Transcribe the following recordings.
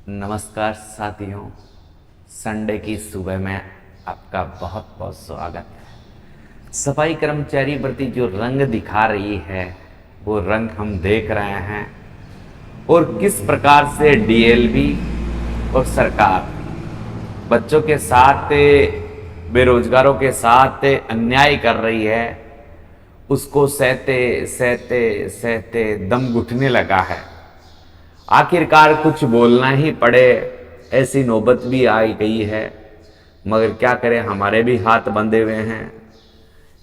नमस्कार साथियों, संडे की सुबह में आपका बहुत बहुत स्वागत है। सफाई कर्मचारी भर्ती जो रंग दिखा रही है वो रंग हम देख रहे हैं और किस प्रकार से डीएलबी और सरकार बच्चों के साथ, बेरोजगारों के साथ अन्याय कर रही है, उसको सहते सहते सहते दम घुटने लगा है। आखिरकार कुछ बोलना ही पड़े ऐसी नौबत भी आ गई है, मगर क्या करें, हमारे भी हाथ बंधे हुए हैं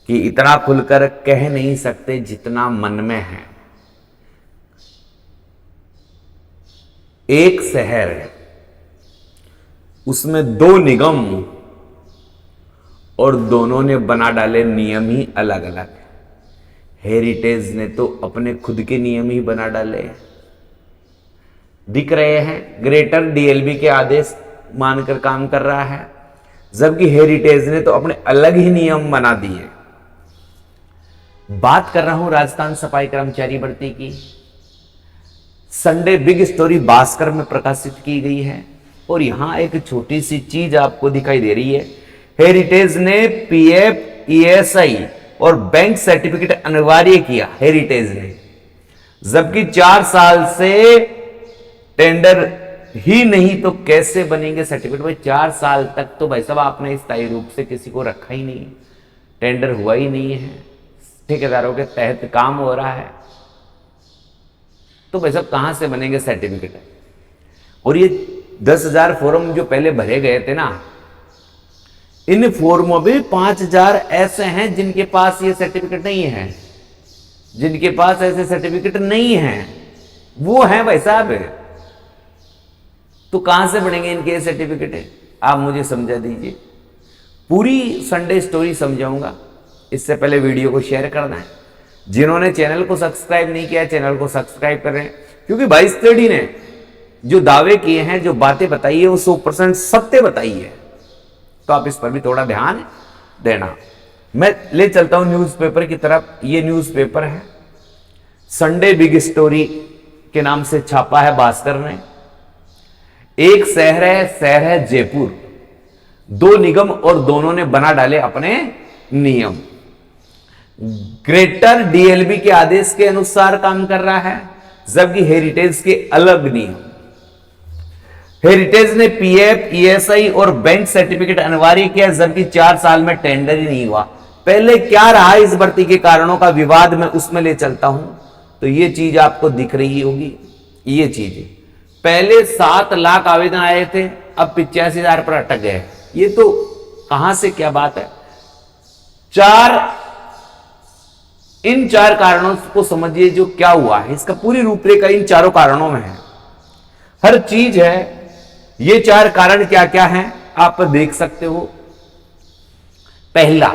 कि इतना खुलकर कह नहीं सकते जितना मन में है। एक शहर है, उसमें दो निगम और दोनों ने बना डाले नियम ही अलग अलग। हेरिटेज ने तो अपने खुद के नियम ही बना डाले, दिख रहे हैं। ग्रेटर डीएलबी के आदेश मानकर काम कर रहा है, जबकि हेरिटेज ने तो अपने अलग ही नियम बना दिए। बात कर रहा हूं राजस्थान सफाई कर्मचारी भर्ती की। संडे बिग स्टोरी भास्कर में प्रकाशित की गई है और यहां एक छोटी सी चीज आपको दिखाई दे रही है। हेरिटेज ने पीएफ, ईएसआई और बैंक सर्टिफिकेट अनिवार्य किया, हेरिटेज ने, जबकि 4 साल से टेंडर ही नहीं तो कैसे बनेंगे सर्टिफिकेट। भाई 4 साल तक तो भाई साहब आपने स्थायी रूप से किसी को रखा ही नहीं, टेंडर हुआ ही नहीं है, ठेकेदारों के तहत काम हो रहा है, तो भाई साहब कहां से बनेंगे सर्टिफिकेट। और ये 10,000 फॉर्म जो पहले भरे गए थे ना, इन फॉर्मों में 5,000 ऐसे हैं जिनके पास ये सर्टिफिकेट नहीं है, जिनके पास ऐसे सर्टिफिकेट नहीं है, वो है भाई साहब। तो कहां से बनेंगे इनके सर्टिफिकेट, आप मुझे समझा दीजिए। पूरी संडे स्टोरी समझाऊंगा, इससे पहले वीडियो को शेयर करना है। जिन्होंने चैनल को सब्सक्राइब नहीं किया, चैनल को सब्सक्राइब कर रहे हैं, क्योंकि भाई स्टडी ने जो दावे किए हैं, जो बातें बताई है, वो 100% सत्य बताई है, तो आप इस पर भी थोड़ा ध्यान देना। मैं ले चलता हूं न्यूज़पेपर की तरफ। ये न्यूज़पेपर है, संडे बिग स्टोरी के नाम से छापा है भास्कर ने। एक शहर है जयपुर, दो निगम और दोनों ने बना डाले अपने नियम। ग्रेटर डीएलबी के आदेश के अनुसार काम कर रहा है, जबकि हेरिटेज के अलग नियम। हेरिटेज ने पीएफ, ईएसआई और बैंक सर्टिफिकेट अनिवार्य किया, जबकि 4 साल में टेंडर ही नहीं हुआ। पहले क्या रहा इस भर्ती के कारणों का विवाद, मैं उसमें ले चलता हूं। तो ये चीज आपको दिख रही होगी, ये चीज पहले 7 लाख आवेदन आए थे, अब 85,000 पर अटक गए। ये तो कहां से क्या बात है। इन 4 कारणों को समझिए जो क्या हुआ है, इसका पूरी रूपरेखा इन 4 कारणों में है, हर चीज है। ये 4 कारण क्या क्या हैं आप देख सकते हो। पहला,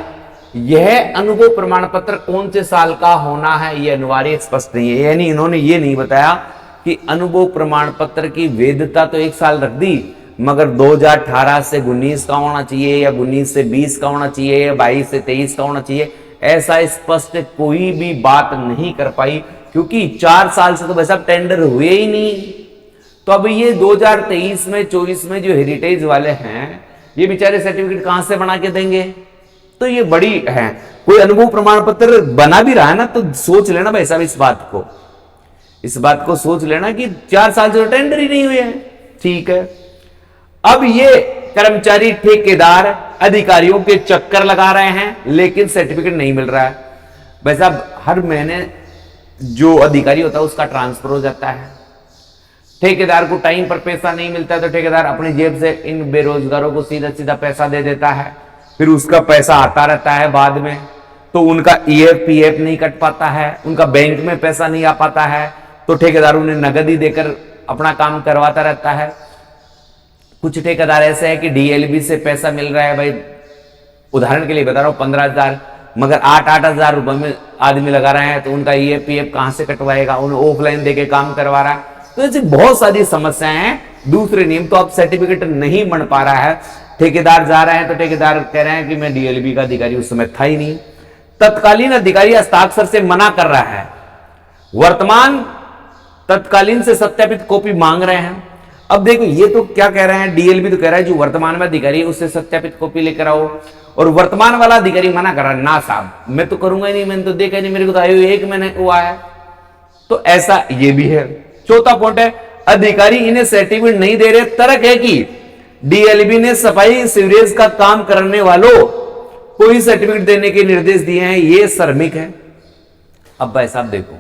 यह अनुभव प्रमाण पत्र कौन से साल का होना है, यह अनिवार्य स्पष्ट नहीं है। यानी इन्होंने ये नहीं बताया कि अनुभव प्रमाण पत्र की वैधता तो 1 साल रख दी, मगर 2018 से 19 का होना चाहिए, या 19 से 20 का होना चाहिए, या 22 से 23 का होना चाहिए। ऐसा स्पष्ट कोई भी बात नहीं कर पाई, क्योंकि 4 साल से तो वैसा टेंडर हुए ही नहीं। तो अब ये 2023 में 24 में जो हेरिटेज वाले हैं, ये बेचारे सर्टिफिकेट कहां से बना के देंगे। तो ये बड़ी है, कोई अनुभव प्रमाण पत्र बना भी रहा है ना, तो सोच लेना भाई साहब इस बात को सोच लेना कि 4 साल से टेंडर ही नहीं हुए हैं। ठीक है, अब ये कर्मचारी ठेकेदार अधिकारियों के चक्कर लगा रहे हैं, लेकिन सर्टिफिकेट नहीं मिल रहा है। भाई साहब हर महीने जो अधिकारी होता है उसका ट्रांसफर हो जाता है, ठेकेदार को टाइम पर पैसा नहीं मिलता है, तो ठेकेदार अपनी जेब से इन बेरोजगारों को सीधा सीधा पैसा दे देता है, फिर उसका पैसा आता रहता है बाद में, तो उनका ईएफ पीएफ नहीं कट पाता है, उनका बैंक में पैसा नहीं आ पाता है, तो ठेकेदार उन्हें नगद ही देकर अपना काम करवाता रहता है। कुछ ठेकेदार ऐसे है कि डीएलबी से पैसा मिल रहा है, भाई उदाहरण के लिए बता रहा हूं 15,000, मगर 8,000 रुपए में आदमी लगा रहे हैं, तो उनका ईएफ पीएफ कहां से कटवाएगा, उन्हें ऑफलाइन देके काम करवा रहा है। तो ऐसी बहुत सारी समस्याएं हैं। दूसरे नियम तो अब सर्टिफिकेट नहीं बन पा रहा है, ठेकेदार जा रहे हैं तो ठेकेदार कह रहे हैं कि मैं डीएलबी का अधिकारी उस समय था ही नहीं, तत्कालीन अधिकारी हस्ताक्षर से मना कर रहा है, वर्तमान तत्कालीन से सत्यापित कॉपी मांग रहे हैं। अब देखो ये तो क्या कह रहे हैं, डीएलबी तो कह रहा है जो वर्तमान में अधिकारी है उससे सत्यापित कॉपी लेकर आओ, और वर्तमान वाला अधिकारी मना कर रहा है, ना साहब मैं तो करूंगा ही नहीं, मैंने तो देखा नहीं, मेरे को तो आयु 1 महीने हुआ है। तो ऐसा ये भी है। चौथा पॉइंट है, अधिकारी इन्हें सर्टिफिकेट नहीं दे रहे। तर्क है कि डीएलबी ने सफाई सीवरेज का काम करने वालों को ही सर्टिफिकेट देने के निर्देश दिए हैं, ये श्रमिक है। अब भाई साहब देखो,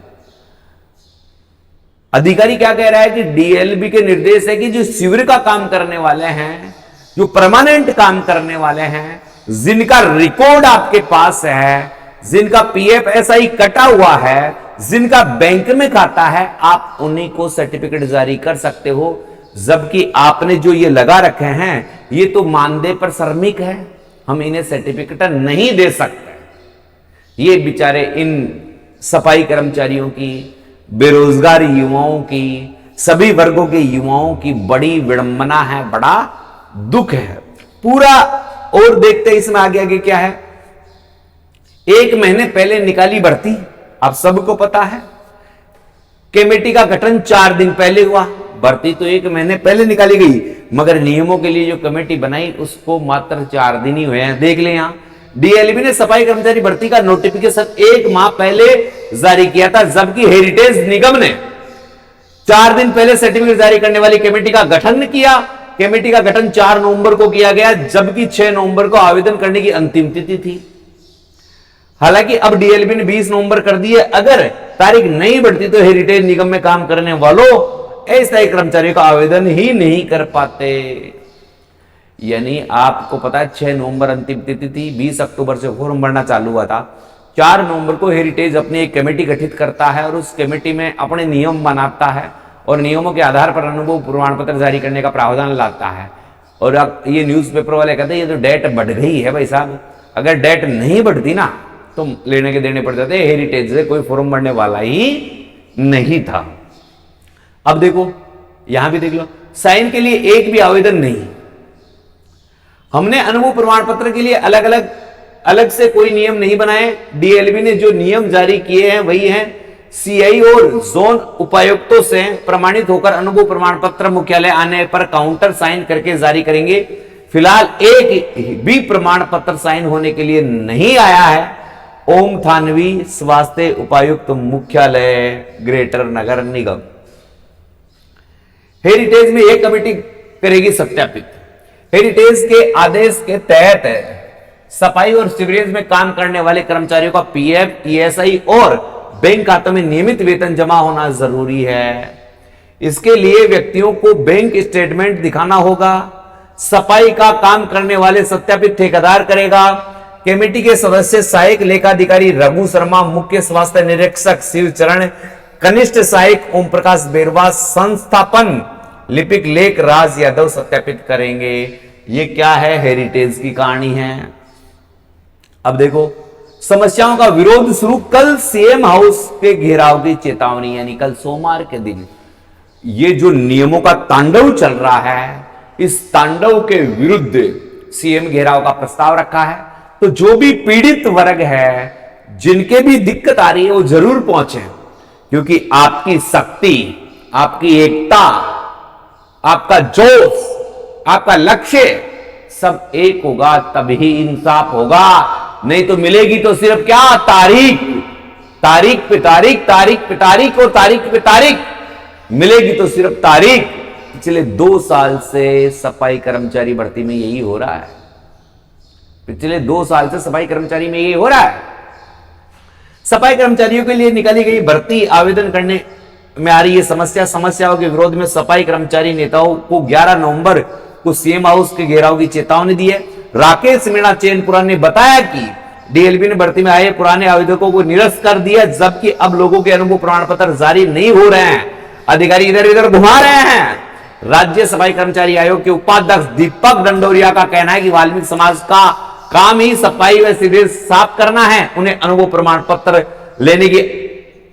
अधिकारी क्या कह रहा है कि डीएलबी के निर्देश है कि जो सीवर का काम करने वाले हैं, जो परमानेंट काम करने वाले हैं, जिनका रिकॉर्ड आपके पास है, जिनका पीएफएसआई कटा हुआ है, जिनका बैंक में खाता है, आप उन्हीं को सर्टिफिकेट जारी कर सकते हो। जबकि आपने जो ये लगा रखे हैं ये तो मानदेय पर श्रमिक है, हम इन्हें सर्टिफिकेट नहीं दे सकते। ये बेचारे इन सफाई कर्मचारियों की, बेरोजगार युवाओं की, सभी वर्गों के युवाओं की बड़ी विडंबना है, बड़ा दुख है पूरा। और देखते हैं इसमें आगे आगे क्या है। 1 महीने पहले निकाली भर्ती, आप सबको पता है। कमेटी का गठन 4 दिन पहले हुआ, भर्ती तो 1 महीने पहले निकाली गई, मगर नियमों के लिए जो कमेटी बनाई उसको मात्र 4 दिन ही हुए हैं। देख लें यहां, डीएलबी ने सफाई कर्मचारी भर्ती का नोटिफिकेशन 1 माह पहले जारी किया था, जबकि हेरिटेज निगम ने 4 दिन पहले सर्टिफिकेट जारी करने वाली कमेटी का गठन किया। कमेटी का गठन 4 नवंबर को किया गया, जबकि 6 नवंबर को आवेदन करने की अंतिम तिथि थी। हालांकि अब डीएलबी ने 20 नवंबर कर दी है। अगर तारीख नहीं बढ़ती तो हेरिटेज निगम में काम करने वालों अस्थायी कर्मचारियों का आवेदन ही नहीं कर पाते। यानी आपको पता है 6 नवंबर अंतिम तिथि थी, 20 अक्टूबर से फॉर्म भरना चालू हुआ था। 4 नवंबर को हेरिटेज अपनी एक कमेटी गठित करता है और उस कमेटी में अपने नियम बनाता है और नियमों के आधार पर अनुभव प्रमाण पत्र जारी करने का प्रावधान लाता है। और अब ये न्यूज़पेपर वाले कहते हैं ये तो डेट बढ़ गई है भाई साहब, अगर डेट नहीं बढ़ती ना तो लेने के देने पड़ जाते। हेरिटेज से कोई फॉर्म भरने वाला ही नहीं था। अब देखो यहां भी देख लो, साइन के लिए एक भी आवेदन नहीं। हमने अनुभव प्रमाण पत्र के लिए अलग से कोई नियम नहीं बनाए। डीएलबी ने जो नियम जारी किए हैं वही हैं। सीआई और जोन उपायुक्तों से प्रमाणित होकर अनुभव प्रमाण पत्र मुख्यालय आने पर काउंटर साइन करके जारी करेंगे। फिलहाल एक भी प्रमाण पत्र साइन होने के लिए नहीं आया है। ओम थानवी, स्वास्थ्य उपायुक्त मुख्यालय, ग्रेटर नगर निगम। हेरिटेज में एक कमेटी करेगी सत्यापित। हेरिटेज के आदेश के तहत सफाई और सीवरेज में काम करने वाले कर्मचारियों का पीएफ, ईएसआई और बैंक खातों में नियमित वेतन जमा होना जरूरी है। इसके लिए व्यक्तियों को बैंक स्टेटमेंट दिखाना होगा। सफाई का काम करने वाले सत्यापित ठेकेदार करेगा। कमेटी के सदस्य सहायक लेखाधिकारी रघु शर्मा, मुख्य स्वास्थ्य निरीक्षक शिवचरण, कनिष्ठ सहायक ओम प्रकाश बेरवा, संस्थापन लिपिक लेख राज यादव सत्यापित करेंगे। ये क्या है, हेरिटेज की कहानी है। अब देखो, समस्याओं का विरोध शुरू। कल सीएम हाउस के घेराव की चेतावनी, यानी कल सोमवार के दिन ये जो नियमों का तांडव चल रहा है, इस तांडव के विरुद्ध सीएम घेराव का प्रस्ताव रखा है। तो जो भी पीड़ित वर्ग है, जिनके भी दिक्कत आ रही है, वो जरूर पहुंचे, क्योंकि आपकी शक्ति, आपकी एकता, आपका जोश, आपका लक्ष्य सब एक होगा तभी इंसाफ होगा। नहीं तो मिलेगी तो सिर्फ क्या, तारीख पे तारीख, तारीख पे तारीख और तारीख पे तारीख। मिलेगी तो सिर्फ तारीख। पिछले 2 साल से सफाई कर्मचारी भर्ती में यही हो रहा है। पिछले 2 साल से सफाई कर्मचारी में यही हो रहा है। सफाई कर्मचारियों के लिए निकाली गई भर्ती आवेदन करने में आ रही है समस्याओं के विरोध में सफाई कर्मचारी नेताओं को 11 नवंबर को सीएम हाउस के घेराव की चेतावनी दी है। राकेश मीणा चैनपुरा ने बताया कि डीएलबी ने भर्ती में आए पुराने आवेदकों को निरस्त कर दिया, जबकि अब लोगों के अनुभव प्रमाण पत्र जारी नहीं हो रहे हैं। अधिकारी इधर उधर घुमा रहे हैं। राज्य सफाई कर्मचारी आयोग के उपाध्यक्ष दीपक डंडोरिया का कहना है कि वाल्मीकि समाज का काम ही सफाई व सीवरेज साफ करना है। उन्हें अनुभव प्रमाण पत्र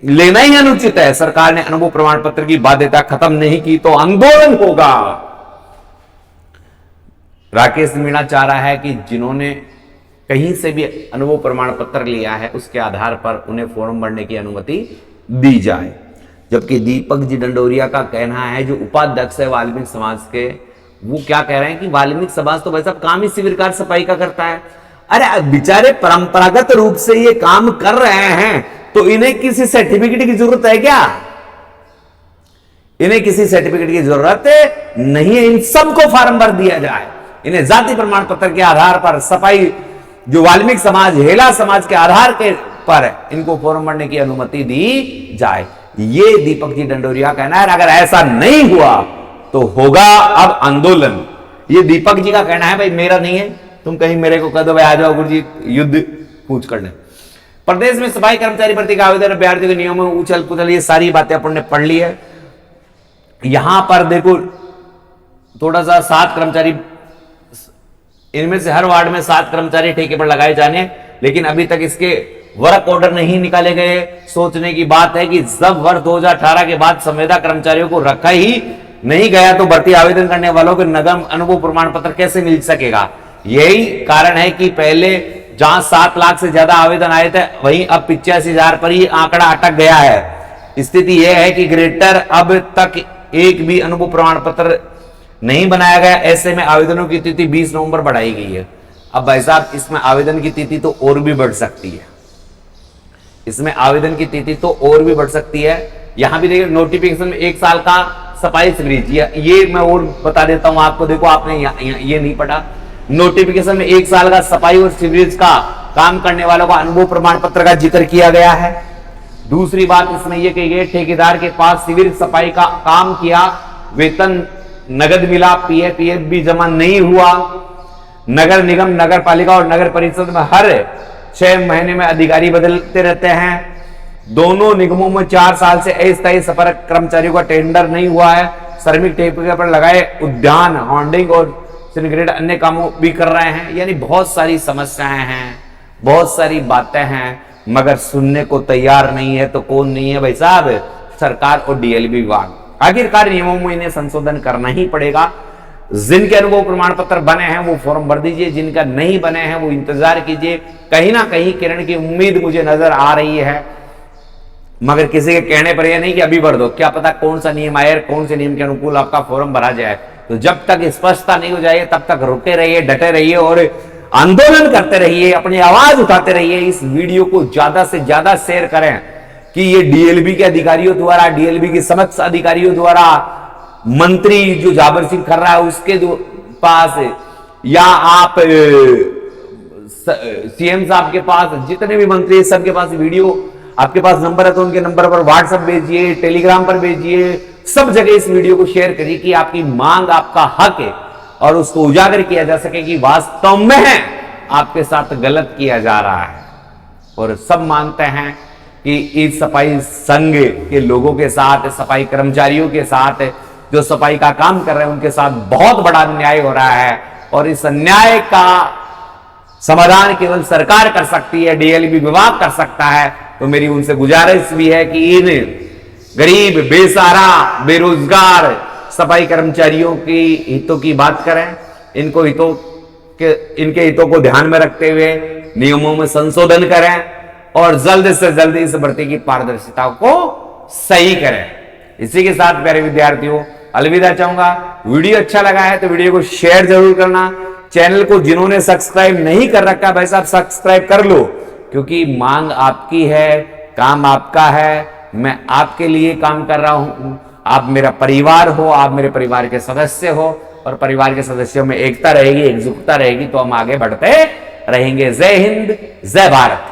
लेना ही अनुचित है। सरकार ने अनुभव प्रमाण पत्र की बाध्यता खत्म नहीं की तो आंदोलन होगा। राकेश मीणा चाह रहा है कि जिन्होंने कहीं से भी अनुभव प्रमाण पत्र लिया है उसके आधार पर उन्हें फॉर्म भरने की अनुमति दी जाए। जबकि दीपक जी डंडोरिया का कहना है, जो उपाध्यक्ष है वाल्मीकि समाज के, वो क्या कह रहे हैं कि वाल्मीकि समाज तो भाई साहब काम ही शिविरकार सफाई का करता है। अरे बेचारे परंपरागत रूप से ये काम कर रहे हैं, तो इन्हें किसी सर्टिफिकेट की जरूरत है क्या? इन्हें किसी सर्टिफिकेट की जरूरत नहीं है। इन सबको फार्म भर दिया जाए, इन्हें जाति प्रमाण पत्र के आधार पर सफाई, जो वाल्मीकि समाज हेला समाज के आधार के पर इनको फॉर्म भरने की अनुमति दी जाए। ये दीपक जी डंडोरिया कहना है। अगर ऐसा नहीं हुआ तो होगा अब आंदोलन। ये दीपक जी का कहना है, भाई मेरा नहीं है, तुम कहीं मेरे को कह दो भाई आ जाओ गुरुजी युद्ध पूछ करने। प्रदेश में सफाई कर्मचारी भर्ती का आवेदन, अभ्यर्थियों के नियमों में उछल पुछल, ये सारी बातें अपन ने पढ़ ली है। यहां पर देखो थोड़ा सा 7 कर्मचारी, इनमें से हर वार्ड में 7 कर्मचारी ठेके पर लगाए जाने, लेकिन अभी तक इसके वर्क ऑर्डर नहीं निकाले गए। सोचने की बात है कि जब वर्ष 2018 के बाद संविदा कर्मचारियों को रखा ही नहीं गया तो भर्ती आवेदन करने वालों को नगम अनुभव प्रमाण पत्र कैसे मिल सकेगा? यही कारण है कि पहले जहां 7 लाख से ज्यादा आवेदन आए थे, वहीं अब 85,000 पर ही आंकड़ा अटक गया है। स्थिति यह है कि ग्रेटर अब तक एक भी अनुभव प्रमाण पत्र नहीं बनाया गया। ऐसे में आवेदनों की तिथि 20 नवंबर बढ़ाई गई है। अब भाई साहब इसमें आवेदन की तिथि तो और भी बढ़ सकती है, इसमें आवेदन की तिथि तो और भी बढ़ सकती है। यहां भी देखिए नोटिफिकेशन में 1 साल का सफाई सिवरेज, ये मैं और बता देता हूं आपको। देखो आपने ये नहीं पढ़ा, नोटिफिकेशन में 1 साल का सफाई और सिवरेज का काम करने वालों का अनुभव प्रमाण पत्र का जिक्र किया गया है। दूसरी बात इसमें यह कही गई, ठेकेदार के पास सिविल सफाई का काम किया, वेतन नगद मिला, पीएफ भी जमा नहीं हुआ। नगर निगम, नगर पालिका और नगर परिषद में हर 6 महीने में अधिकारी बदलते रहते हैं। दोनों निगमों में 4 साल से अस्थायी सफर कर्मचारियों का टेंडर नहीं हुआ है। श्रमिक ठेके पर लगाए उद्यान, होर्डिंग और सिंडिकेट अन्य कामों भी कर रहे हैं। यानी बहुत सारी समस्याएं हैं, बहुत सारी बातें हैं, मगर सुनने को तैयार नहीं है। तो कौन नहीं है भाई साहब? सरकार और डीएलबी विभाग। आखिरकार नियमों में इन्हें संशोधन करना ही पड़ेगा। जिनके अनुभव प्रमाण पत्र बने हैं वो फॉर्म भर दीजिए, जिनका नहीं बने हैं वो इंतजार कीजिए। कहीं ना कहीं किरण की उम्मीद मुझे नजर आ रही है, मगर किसी के कहने पर यह नहीं कि अभी भर दो। क्या पता कौन सा नियम आए, कौन से नियम के अनुकूल आपका फॉर्म भरा जाए। तो जब तक स्पष्टता नहीं हो जाए तब तक रुके रहिए, डटे रहिए और आंदोलन करते रहिए, अपनी आवाज उठाते रहिए। इस वीडियो को ज्यादा से ज्यादा शेयर करें कि ये डीएलबी के अधिकारियों द्वारा, डीएलबी के समक्ष अधिकारियों द्वारा, मंत्री जो जाबर सिंह कर रहा है उसके पास, या आप सीएम साहब के पास, जितने भी मंत्री सबके पास वीडियो, आपके पास नंबर है तो उनके नंबर पर व्हाट्सएप भेजिए, टेलीग्राम पर भेजिए, सब जगह इस वीडियो को शेयर करिए कि आपकी मांग, आपका हक है और उसको उजागर किया जा सके कि वास्तव में आपके साथ गलत किया जा रहा है। और सब मानते हैं कि इस सफाई संघ के लोगों के साथ, सफाई कर्मचारियों के साथ, जो सफाई का काम कर रहे हैं उनके साथ बहुत बड़ा अन्याय हो रहा है और इस अन्याय का समाधान केवल सरकार कर सकती है, डीएलबी विभाग कर सकता है। तो मेरी उनसे गुजारिश भी है कि इन गरीब, बेसहारा, बेरोजगार सफाई कर्मचारियों की हितों की बात करें, इनके हितों को ध्यान में रखते हुए नियमों में संशोधन करें और जल्द से जल्द इस भर्ती की पारदर्शिता को सही करें। इसी के साथ प्यारे विद्यार्थियों अलविदा चाहूंगा। वीडियो अच्छा लगा है तो वीडियो को शेयर जरूर करना। चैनल को जिन्होंने सब्सक्राइब नहीं कर रखा भाई साहब सब्सक्राइब कर लो, क्योंकि मांग आपकी है, काम आपका है, मैं आपके लिए काम कर रहा हूं। आप मेरा परिवार हो, आप मेरे परिवार के सदस्य हो और परिवार के सदस्यों में एकता रहेगी, एकजुटता रहेगी तो हम आगे बढ़ते रहेंगे। जय हिंद, जय भारत।